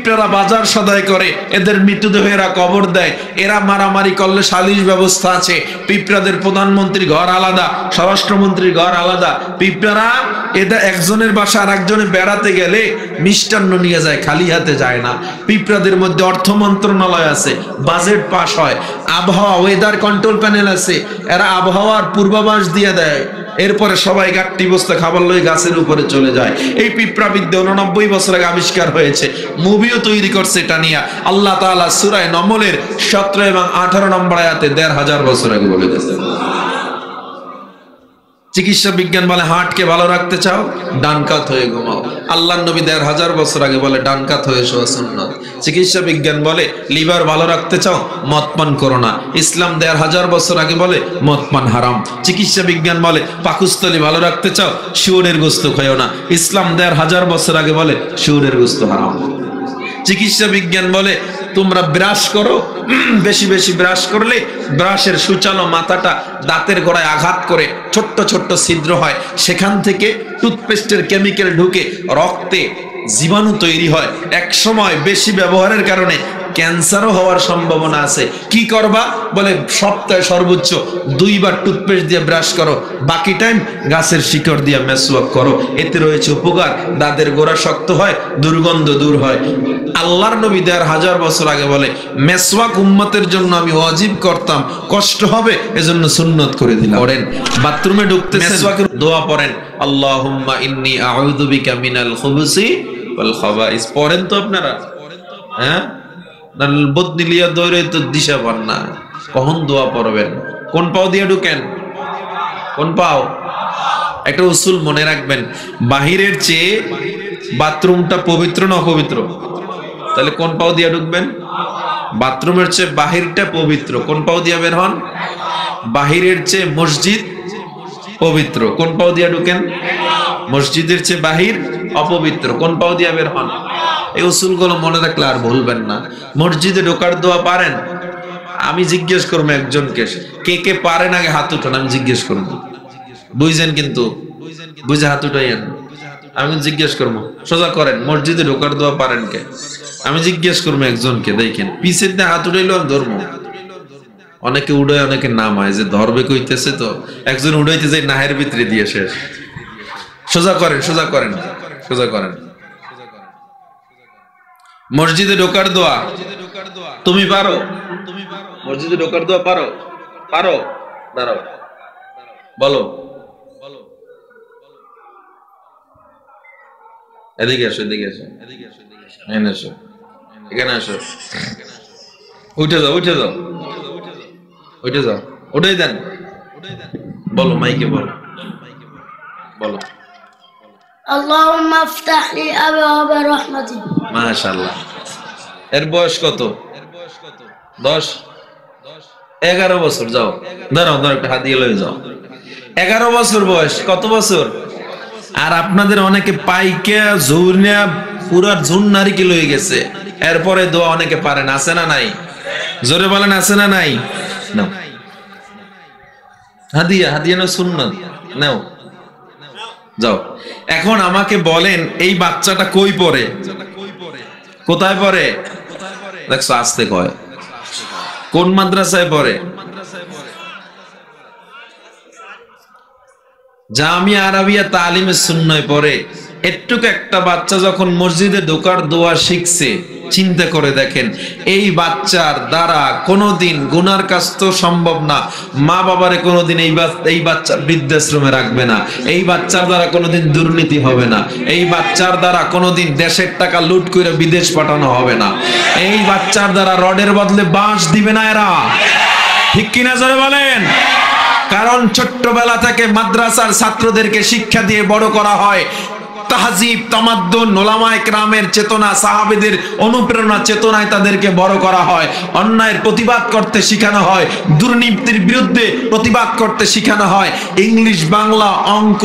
পিঁপড়ারা বাজার সদাই করে, এদের মৃতদেহ এরা কবর দেয়, এরা মারামারি করলে সালিশ ব্যবস্থা আছে, পিঁপড়াদের প্রধানমন্ত্রীর ঘর আলাদা, স্বরাষ্ট্রমন্ত্রীর ঘর আলাদা। পিঁপড়ারা এদের একজনের বাসা আর একজনে বেড়াতে গেলে মিষ্টান্ন নিয়ে যায়, খালি হাতে যায় না। পিঁপড়াদের মধ্যে অর্থ মন্ত্রণালয় আছে, বাজেট পাস হয়, আবহাওয়া ওয়েদার কন্ট্রোল প্যানেল আছে, এরা আবহাওয়ার পূর্বাভাস দিয়ে দেয়। এরপরে সবাই গাট্টি বস্তা খাবার লই গাছের উপরে চলে যায়। এই পিঁপড়া বিদ্যা 89 বছর আগে আবিষ্কার হয়েছে, মুভিও তৈরি করছে এটা নিয়ে। আল্লাহ তাআলা সূরা নমলের 17 এবং 18 নম্বর আয়াতে 1500 বছর আগে বলে দিয়েছেন। চিকিৎসা বিজ্ঞান বলে হার্টকে ভালো রাখতে চাও, ডান কাত হয়ে ঘুমাও। আল্লাহর নবী 1500 বছর আগে বলে ডান কাত হয়ে শোয়া সুন্নাত। চিকিৎসা বিজ্ঞান বলে লিভার ভালো রাখতে চাও, মদ পান করো না। ইসলাম 1500 বছর আগে বলে মদ পান হারাম। চিকিৎসা বিজ্ঞান বলে পাকস্থলী ভালো রাখতে চাও, শুয়োরের গোশত খাও না। ইসলাম 1500 বছর আগে বলে শুয়োরের গোশত হারাম। চিকিৎসা বিজ্ঞান বলে তোমরা ব্রাশ করো, বেশি বেশি ব্রাশ করলে ব্রাশের সূচালো মাথাটা দাঁতের গোড়ায় আঘাত করে ছোট্ট ছোট্ট ছিদ্র হয়, সেখান থেকে টুথপেস্টের কেমিক্যাল ঢুকে রক্তে জীবাণু তৈরি হয়। এক সময় বেশি ব্যবহারের কারণে ক্যান্সারও হওয়ার সম্ভাবনা আছে। কি করবা বলে সপ্তাহে সর্বোচ্চ 2 বার টুথপেস্ট দিয়ে ব্রাশ করো, বাকি টাইম গাছের শিকড় দিয়ে মেসওয়াক করো, এতে রয়েছে উপকার। দাঁতের গোড়া শক্ত হয়, দুর্গন্ধ দূর হয়। আল্লাহর নবী 1500 বছর আগে বলে মেসওয়াক উম্মতের জন্য আমি ওয়াজিব করতাম, কষ্ট হবে এজন্য সুন্নত করে দিলাম। পড়েন, বাথরুমে ঢুকতে মেসওয়াকের দোয়া পড়েন, আল্লাহুম্মা ইন্নী আউযু বিকা মিনাল খুবুসি ওয়াল খাবাইস। পড়েন তো আপনারা? হ্যাঁ, বদনি লিয়া দৌড়ে তো দিশা পান না, কখন দোয়া পড়বেন? কোন পাও দিয়ে ঢুকেন? কোন পাও? একটা উসুল মনে রাখবেন, বাহিরের চেয়ে বাথরুমটা পবিত্র না অপবিত্র? তাহলে কোন পাও দিয়ে ঢুকবেন? বাথরুমের চেয়ে বাহিরটা পবিত্র, কোন পাও দিয়ে বের হন? বাহিরের চেয়ে মসজিদ পবিত্র, কোন পাও দিয়ে ঢুকেন? মসজিদের চেয়ে বাহির অপবিত্র, কোন পাও দিয়ে বের হন? এই উসুলগুলো মনে রাখলে আর ভুলবেন না। মসজিদে ঢোকার দোয়া পারেন? আমি জিজ্ঞেস করবো একজনকে, কে কে পারেন আগে হাত উঠান, আমি জিজ্ঞেস করবো। বুঝছেন? কিন্তু বুঝে হাত উঠাইয়েন, আমি জিজ্ঞেস করবো। সোজা করেন, মসজিদে ঢোকার দোয়া পারেন কে? আমি জিজ্ঞেস করবো একজনকে, দেখেন পিছের দিয়ে হাত উঠাইলো আমি ধর্ম। অনেকে উড়ায় অনেকে নামায়, যে ধরবে কইতেছে তো একজন উড়াইতে যায় নাহের ভিতরে দিয়ে শেষ। সোজা করেন, সোজা করেন, সোজা করেন। মসজিদে ঢোকার দোয়া তুমি পারো? মসজিদে ঢোকার দোয়া পারো? পারো? দাঁড়াও, বলো। এদিকে আসো, এদিকে আসো, এখানে আসো, এখানে আসো। উঠে যাও, উঠে যাও, উঠে যাও, উঠেই দেন। বলো, মাইকে বলো, বলো। আল্লাহুম্মা ইফতাহ লি আবওয়াবা রাহমাতিক। মাশাআল্লাহ। এর বয়স কত? 10 11 বছর। যাও, দাঁড়াও, দাঁড়াও, একটা হাত দিয়ে লয়ে যাও। 11 বছর বয়স। কত বছর? আর আপনাদের অনেকে পাইকে ঝুরনিয়া পুরা ঝুন নারিকে লয়ে গেছে, এরপরে দোয়া অনেকে পারেন। আছে না নাই? জোরে বলেন, আছে না নাই? নাও হাদিয়া, হাদিয়া না সুন্নাত, নাও, যাও। এখন আমাকে বলেন, এই বাচ্চাটা কই পড়ে? কোথায় পড়ে? দেখছো, আসতে কয়। কোন মাদ্রাসায় পড়ে? জামিয়া আরাবিয়া তালিমে সুন্নায় পড়ে। একটুক একটা বাচ্চা যখন মসজিদে ঢোকার দোয়া শিখছে, চিন্তা করে দেখেন, এই বাচ্চার দ্বারা কোনোদিন গুনার কাজ তো সম্ভব না। মা বাবারে কোনোদিন এই বাচ্চা বৃদ্ধাশ্রমে রাখবে না, এই বাচ্চার দ্বারা কোনোদিন দুর্নীতি হবে না, এই বাচ্চার দ্বারা কোনোদিন দেশের টাকা লুট করে বিদেশ পাঠানো হবে না, এই বাচ্চার দ্বারা রডের বদলে বাঁশ দিবে না এরা। ঠিক কিনা জোরে বলেন? কারণ ছোট্টবেলা থেকে মাদ্রাসার ছাত্রদেরকে শিক্ষা দিয়ে বড় করা হয়। তাহজিব, তামাদ্দুন, উলামায়ে কেরামের চেতনা, সাহাবীদের অনুপ্রেরণা চেতনায় তাদেরকে বড় করা হয়। অন্যায়ের প্রতিবাদ করতে শেখানো হয়, দুর্নীতির বিরুদ্ধে প্রতিবাদ করতে শেখানো হয়। ইংলিশ, বাংলা, অঙ্ক,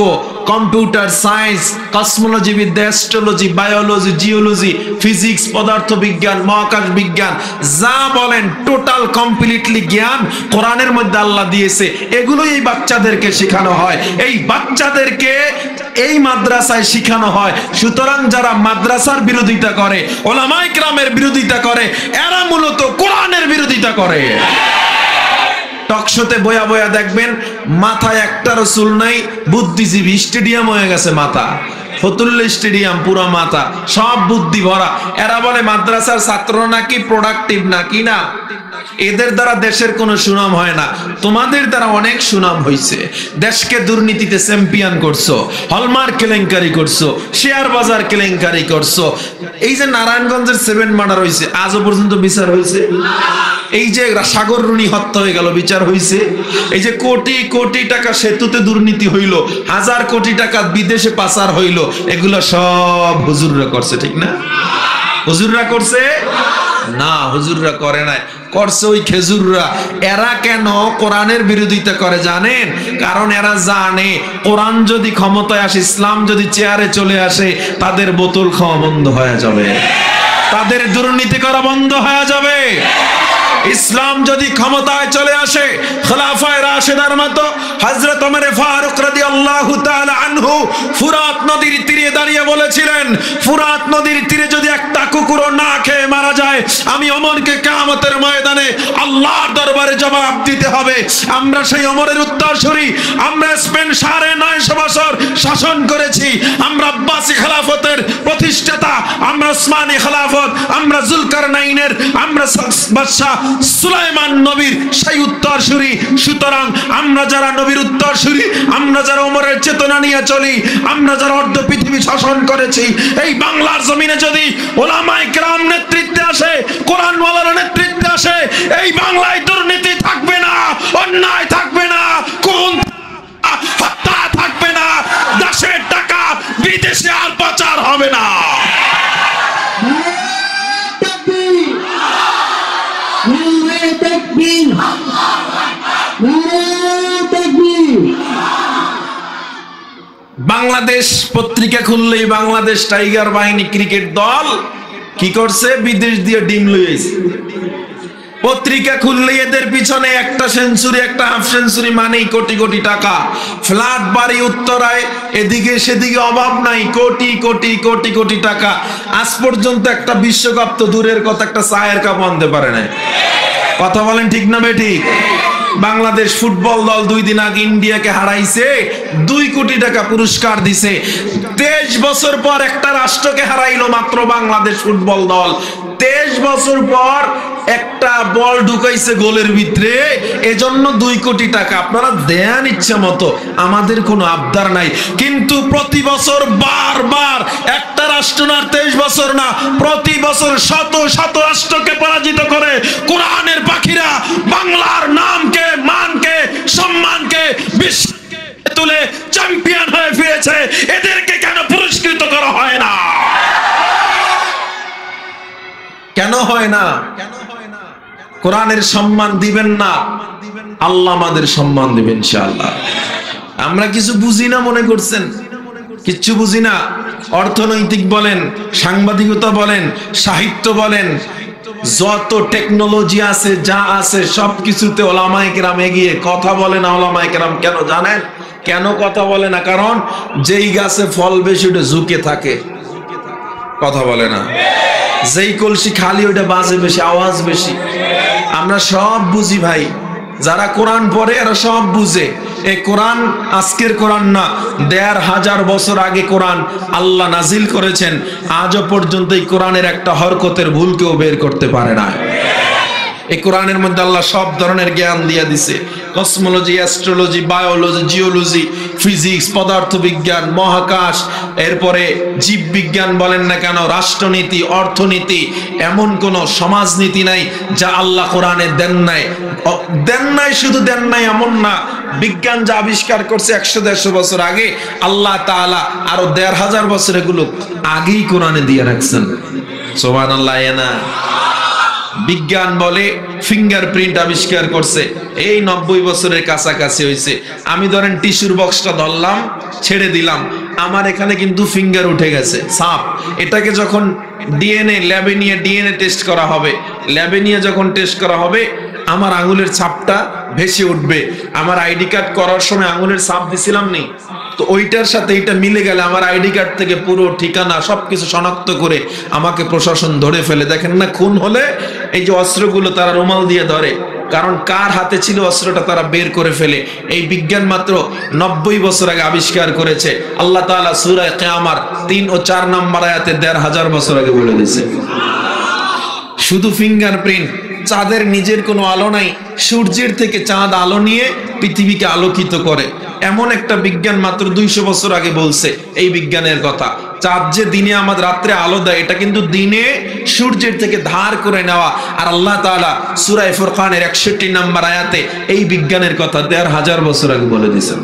কম্পিউটার সায়েন্স, কসমোলজি বিদ্যা, অ্যাস্ট্রোলজি, বায়োলজি, জিওলজি, ফিজিক্স, পদার্থ বিজ্ঞান, মহাকাশ বিজ্ঞান, যা বলেন টোটাল কমপ্লিটলি জ্ঞান কোরআনের মধ্যে আল্লাহ দিয়েছে। এগুলোই এই বাচ্চাদেরকে শেখানো হয়, এই বাচ্চাদেরকে এই মাদ্রাসায় শেখানো হয়। সুতরাং যারা মাদ্রাসার বিরোধিতা করে, ওলামায়ে কেরামের বিরোধিতা করে, এরা মূলত কোরআনের বিরোধিতা করে। টকশোতে বয়া বয়া দেখবেন মাথায় একটারও চুল নাই, বুদ্ধিজীবী স্টেডিয়াম হয়ে গেছে মাথা, ফতুল্লা স্টেডিয়াম পুরো মাথা, সব বুদ্ধি ভরা। এরা বলে মাদ্রাসার ছাত্ররা নাকি প্রোডাক্টিভ, নাকি না, এদের দ্বারা দেশের কোনো সুনাম হয় না। তোমাদের দ্বারা অনেক সুনাম হয়েছে, দেশকে দুর্নীতিতে চ্যাম্পিয়ন করছো, হলমার্ক কেলেঙ্কারি করছো, শেয়ার বাজার কেলেঙ্কারি করছো। এই যে নারায়ণগঞ্জের 7 মার্ডার হয়েছে, আজও পর্যন্ত বিচার হয়েছে? এই যে সাগর রুনি হত্যা হয়ে গেল, বিচার হয়েছে? এই যে কোটি কোটি টাকা সেতুতে দুর্নীতি হইল, 1000 কোটি টাকা বিদেশে পাচার হইল, এগুলো সব হুজুররা করছে, ঠিক না? হুজুররা করছে না, হুজুররা করে নাই, করছে ওই খেজুররা। এরা কেন কোরআনের বিরোধিতা করে জানেন? কারণ এরা জানে কোরআন যদি ক্ষমতায় আসে, ইসলাম যদি চেয়ারে চলে আসে, তাদের বোতল খাওয়া বন্ধ হয়ে যাবে, তাদের দুর্নীতি করা বন্ধ হয়ে যাবে। ইসলাম যদি ক্ষমতায় চলে আসে, খোলাফায়ে রাশিদার মতো হযরত ওমর ফারুক রাদিয়াল্লাহু তাআলা আনহু ফুরাত নদীর তীরে দাঁড়িয়ে বলেছিলেন, ফুরাত নদীর তীরে যদি একটা কুকুরও না খেয়ে মারা যায়, আমি ওমরকে কিয়ামতের ময়দানে আল্লাহর দরবারে জবাব দিতে হবে। আমরা সেই ওমরের উত্তরসূরি, আমরা স্পেন 950 বছর শাসন করেছি, আমরা আব্বাসী খেলাফতের প্রতিষ্ঠাতা, আমরা ওসমানী খেলাফত, আমরা জুলকারনাইনের, আমরা বাদশাহ সুলাইমান নবীর সেই উত্তরসূরি। সুতরাং আমরা যারা নবীর উত্তরসূরি, আমরা যারা ওমরের চেতনা নিয়ে চলি, আমরা যারা অর্ধ পৃথিবী শাসন করেছি, এই বাংলার জমিনে যদি ওলামায়ে কেরাম নেতৃত্বে আসে, কোরআনওয়ালার নেতৃত্বে আসে, এই বাংলায় দুর্নীতি থাকবে না, অন্যায় থাকবে না, কোন হত্যা থাকবে না, দেশের টাকা বিদেশে আর পাচার হবে না। বাংলাদেশ পত্রিকা খুললেই বাংলাদেশ টাইগার বাহিনী ক্রিকেট দল কি করছে, বিদেশ দিয়ে ডিম লইছে। পত্রিকা খুললে এদের পিছনে একটা সেঞ্চুরি, একটা হাফ সেঞ্চুরি মানেই কোটি কোটি টাকা, ফ্ল্যাট বাড়ি উত্তরায়, এদিকে সেদিকে অভাব নাই, কোটি কোটি কোটি কোটি টাকা। আজ পর্যন্ত একটা বিশ্বকাপ তো দূরের কথা, একটা চায়ের কাপ আনতে পারে না। কথা বলেন ঠিক না বেঠিক? বাংলাদেশ ফুটবল দল 2 দিন আগে ইন্ডিয়াকে হারাইছে, 2 কোটি টাকা পুরস্কার দিছে। 23 বছর পর একটা রাষ্ট্রকে হারাইলো মাত্র বাংলাদেশ ফুটবল দল। 23 বছর পর একটা বল ঢুকাইছে গোলের ভিতরে, এজন্য 2 কোটি টাকা। আপনারা দেন ইচ্ছা মতো, আমাদের কোনো আবদার নাই। কিন্তু প্রতি বছর বারবার একটা রাষ্ট্র না, 23 বছর না, প্রতি বছর শত শত রাষ্ট্রকে পরাজিত করে কোরআনের পাখিরা বাংলার নামকে, মানকে, সম্মানকে বিশ্বে তুলে চ্যাম্পিয়ন হয়ে ফিরেছে। এদেরকে কেন পুরস্কৃত করা হয় না? কেন হয় না? কোরআনের সম্মান দিবেন না, আল্লাহ আমাদের সম্মান দিবেন ইনশাআল্লাহ। আমরা কিছু বুঝি না মনে করছেন? কিচ্ছু বুঝি না। অর্থনৈতিক বলেন, সাংবাদিকতা বলেন, সাহিত্য বলেন, যত টেকনোলজি আছে, যা আছে, সবকিছুতে ওলামায়ে কেরাম এগিয়ে। কথা বলে না ওলামায়ে কেরাম, কেন জানেন? কেন কথা বলে না? কারণ যেই গাছে ফল বেশি ওটা ঝুঁকে থাকে, কথা বলে না। যেই কলসি খালি ওইটা বাজে বেশি, আওয়াজ বেশি। আমরা সব বুঝি ভাই, যারা কোরআন পড়ে এরা সব বুঝে। এই কোরআন আজকের কোরআন না, 1500 বছর আগে কোরআন আল্লাহ নাজিল করেছেন। আজও পর্যন্ত এই কোরআনের একটা হরকতের ভুল কেউ বের করতে পারে না। এই কোরআনের মধ্যে আল্লাহ সব ধরনের জ্ঞান দিয়ে দিছে, cosmology, astrology, biology, geology, physics, পদার্থ বিজ্ঞান, মহাকাশ, এরপরে জীববিজ্ঞান বলেন না কেন, রাষ্ট্রনীতি, অর্থনীতি, এমন কোন সমাজনীতি নাই যা আল্লাহ কোরআনে দেন নাই। দেন নাই, শুধু দেন নাই এমন না, বিজ্ঞান যা আবিষ্কার করছে 100-150 বছর আগে, আল্লাহ তাআলা আরো 1500 বছর এগুলো আগেই কোরআনে দিয়ে রাখছেন। সুবহানাল্লাহ। না বিজ্ঞান বলে ফিঙ্গারপ্রিন্ট আবিষ্কার করছে, এই 90 বছরের কাছাকাছি হয়েছে। আমি ধরেন টিস্যুর বক্সটা ধরলাম, ছেড়ে দিলাম, আমার এখানে কিন্তু ফিঙ্গার উঠে গেছে, সাপ। এটাকে যখন ডিএনএ ল্যাবে নিয়ে ডিএনএ টেস্ট করা হবে, ল্যাবে নিয়ে যখন টেস্ট করা হবে আমার আঙুলের ছাপটা ভেসে উঠবে। আমার আইডি কার্ড করার সময় আঙুলের ছাপ দিছিলাম নি, তো ওইটার সাথে এটা মিলে গেলে আমার আইডি কার্ড থেকে পুরো ঠিকানা সবকিছু শনাক্ত করে আমাকে প্রশাসন ধরে ফেলে। দেখেন না, খুন হলে এই যে অস্ত্রগুলো তারা রুমাল দিয়ে ধরে, কারণ কার হাতে ছিল অস্ত্রটা তারা বের করে ফেলে। এই বিজ্ঞান মাত্র 90 বছর আগে আবিষ্কার করেছে। আল্লাহ তাআলা সূরা কিয়ামার 3 ও 4 নম্বর আয়াতে 1500 বছর আগে বলে দিয়েছে। শুধু ফিঙ্গারপ্রিন্ট, চাঁদের নিজের কোনো আলো নাই, সূর্যের থেকে চাঁদ আলো নিয়ে পৃথিবীকে আলোকিত করে, এমন একটা বিজ্ঞান মাত্র 200 বছর আগে বলছে এই বিজ্ঞানের কথা। চাঁদ যে দিনে আমাদের রাত্রে আলো দেয়, এটা কিন্তু দিনে সূর্যের থেকে ধার করে নেওয়া। আর আল্লাহ তাআলা সূরা ফুরকানের 61 নম্বর আয়াতে এই বিজ্ঞানের কথা 1500 বছর আগে বলে দিয়েছেন।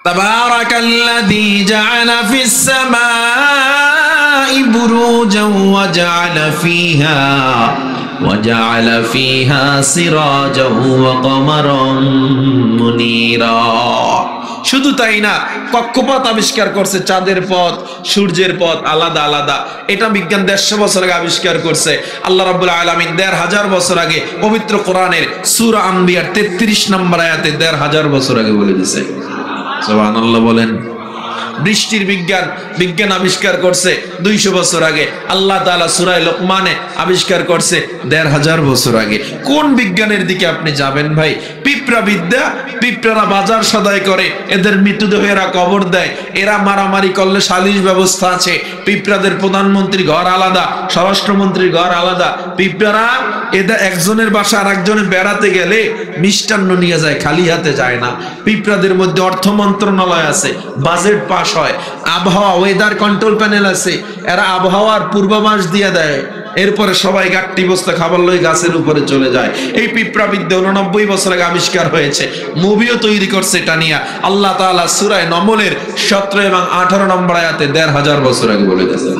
তাবারাকাল্লাযী জাআলা ফিস সামাই বুরুজান ওয়া জাআলা ফিহা সিরাজান ওয়া কমারান মুনীরা। শুধু তাই না, কক্ষপথ আবিষ্কার করছে, চাঁদের পথ সূর্যের পথ আলাদা আলাদা। এটা বিজ্ঞান 150 বছর আগে আবিষ্কার করছে আল্লাহ রাব্বুল আলামিন 1500 বছর আগে পবিত্র কোরআনের সূরা আম্বিয়ার 33 নম্বর আয়াতে 1500 বছর আগে বলে দিয়েছে। সুবহানাল্লাহ বলেন। বৃষ্টির বিজ্ঞান আবিষ্কার করছে 200 বছর আগে। আল্লাহ তাআলা সূরা লোকমানে আবিষ্কার করছে 1500 বছর আগে। কোন বিজ্ঞানের দিকে আপনি যাবেন ভাই? পিঁপড়া বিদ্যা, পিঁপড়ারা বাজার সদাই করে, এদের মৃতদেহ এরা কবর দেয়, এরা মারামারি করলে সালিশ ব্যবস্থা আছে। পিঁপড়াদের প্রধানমন্ত্রী ঘর আলাদা, স্বরাষ্ট্রমন্ত্রীর ঘর আলাদা। পিঁপড়ারা এদের একজনের বাসা আর একজনে বেড়াতে গেলে মিষ্টান্ন নিয়ে যায়, খালি হাতে যায় না। পিঁপড়াদের মধ্যে অর্থ মন্ত্রণালয় আছে, বাজেট পাস হয়, আবহাওয়া ওয়েদার কন্ট্রোল প্যানেল আছে, এরা আবহাওয়ার পূর্বাভাস দিয়ে দেয়। এরপরে সবাই গাট্টি বস্তা খাবার লই গাছের উপরে চলে যায়। এই পিঁপড়া বিদ্যা 89 বছর আগে আবিষ্কার হয়েছে। মুভিও তৈরি করছে এটা নিয়ে আল্লাহ তাআলা সূরা নমলের 17 এবং 18 নম্বর আয়াতে 1500 বছর আগে বলে দিয়েছেন।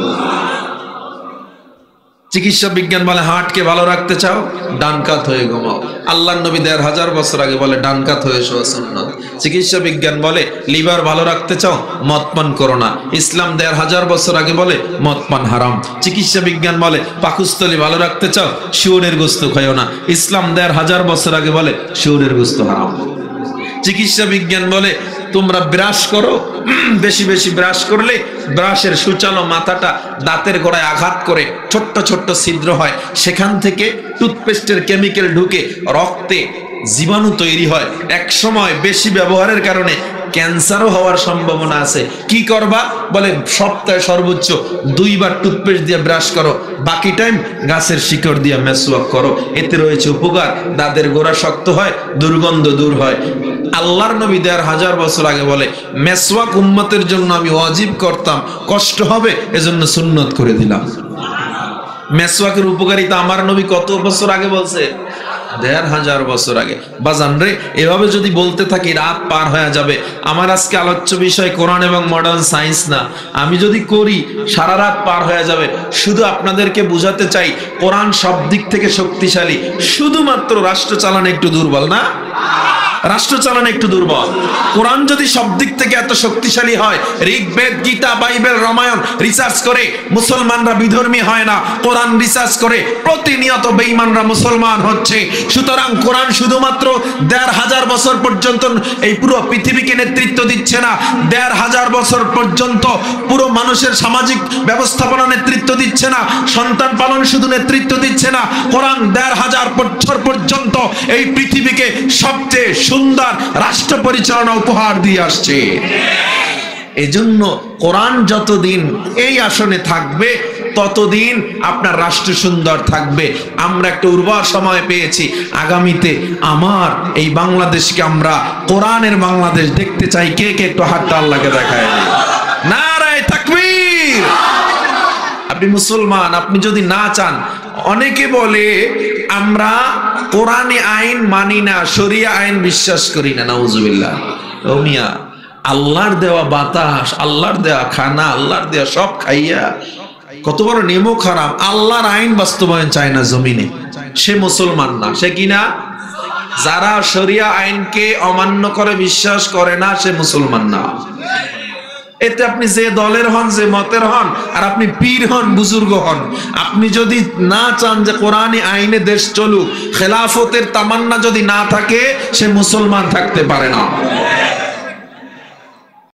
চিকিৎসা বিজ্ঞান বলে হার্টকে ভালো রাখতে চাও, ডান কাত হয়ে ঘুমাও। আল্লাহর নবী 1500 বছর আগে বলে ডান কাত হয়ে শোয়া সুন্নাত। চিকিৎসা বিজ্ঞান বলে লিভার ভালো রাখতে চাও, মদ পান করো না। ইসলাম 1500 বছর আগে বলে মদ পান হারাম। চিকিৎসা বিজ্ঞান বলে পাকস্থলী ভালো রাখতে চাও, শুয়োরের গোশত খাও না। ইসলাম 1500 বছর আগে বলে শুয়োরের গোশত হারাম। চিকিৎসা বিজ্ঞান বলে তোমরা ব্রাশ করো, বেশি বেশি ব্রাশ করলে ব্রাশের সুচালো মাথাটা দাঁতের গোড়ায় আঘাত করে ছোট্ট ছোট্ট ছিদ্র হয়, সেখান থেকে টুথপেস্টের কেমিক্যাল ঢুকে রক্তে জীবাণু তৈরি হয়। এক সময় বেশি ব্যবহারের কারণে ক্যান্সারও হওয়ার সম্ভাবনা আছে। কি করবা? বলে সপ্তাহে সর্বোচ্চ 2 বার টুথপেস্ট দিয়ে ব্রাশ করো, বাকি টাইম গাছের শিকড় দিয়ে মেসওয়াক করো। এতে রয়েছে উপকার, দাঁতের গোড়া শক্ত হয়, দুর্গন্ধ দূর হয়। আল্লাহর নবী 1500 বছর আগে বলে মেসওয়াক উম্মতের জন্য আমি ওয়াজিব করতাম, কষ্ট হবে এজন্য সুন্নত করে দিলাম। মেসওয়াকের উপকারিতা আমার নবী কত বছর আগে বলছে? 1500 বছর আগে। বাজান রে, এভাবে যদি বলতে থাকি রাত পার হয়ে যাবে। আমার আজকে আলোচ্য বিষয় কোরআন এবং মডার্ন সায়েন্স না, আমি যদি করি সারা রাত পার হয়ে যাবে। শুধু আপনাদেরকে বুঝাতে চাই কোরআন সব দিক থেকে শক্তিশালী, শুধুমাত্র রাষ্ট্র চালানো একটু দুর্বল। না, রাষ্ট্র চালানো একটু দুর্বল। কোরআন যদি সব দিক থেকে এত শক্তিশালী হয়, ঋগ্বেদ, গীতা, বাইবেল, রামায়ণ রিসার্চ করে মুসলমানরা বিধর্মী হয় না, কোরআন রিসার্চ করে প্রতিনিয়ত বেঈমানরা মুসলমান হচ্ছে। সুতরাং কোরআন শুধুমাত্র 1500 বছর পর্যন্ত এই পুরো পৃথিবীকে নেতৃত্ব দিচ্ছে না, 1500 বছর পর্যন্ত পুরো মানুষের সামাজিক ব্যবস্থাপনা নেতৃত্ব দিচ্ছে না, সন্তান পালন শুধু নেতৃত্ব দিচ্ছে না। কোরআন 1500 বছর পর্যন্ত এই পৃথিবীকে সবচেয়ে সুন্দর রাষ্ট্র পরিচালনা উপহার দিয়ে আসছে। এজন্য কোরআন যতদিন এই আসনে থাকবে ততদিন আপনার রাষ্ট্র সুন্দর থাকবে। আমরা একটা উর্বর সময় পেয়েছি, আগামীতে আমার এই বাংলাদেশকে আমরা কোরআনের বাংলাদেশ দেখতে চাই। কে কে একটু হাতটা আল্লাহকে দেখায়? নারায়ে তাকবীর। আপনি মুসলমান, আপনি যদি না চান, অনেকে বলে আমরা কোরআনে আইন মানি না, শরিয়া আইন বিশ্বাস করি না। নাউজুবিল্লাহ। ও মিয়া, আল্লাহর দেওয়া বাতাস, আল্লাহর দেওয়া খানা, আল্লাহর দেওয়া সব খাইয়া কত বড় নেমক হারাম, আল্লাহর আইন বাস্তবায়ন চায় না জমিনে, সে মুসলমান না। সে কিনা? যারা শরিয়া আইনকে অমান্য করে বিশ্বাস করে না সে মুসলমান না। এতে আপনি যে দলের হন, যে মতের হন, আর আপনি পীর হন, বুজুর্গ হন, আপনি যদি না চান যে কোরআনী আইনে দেশ চলুক, খেলাফতের তামান্না যদি না থাকে, সে মুসলমান থাকতে পারে না।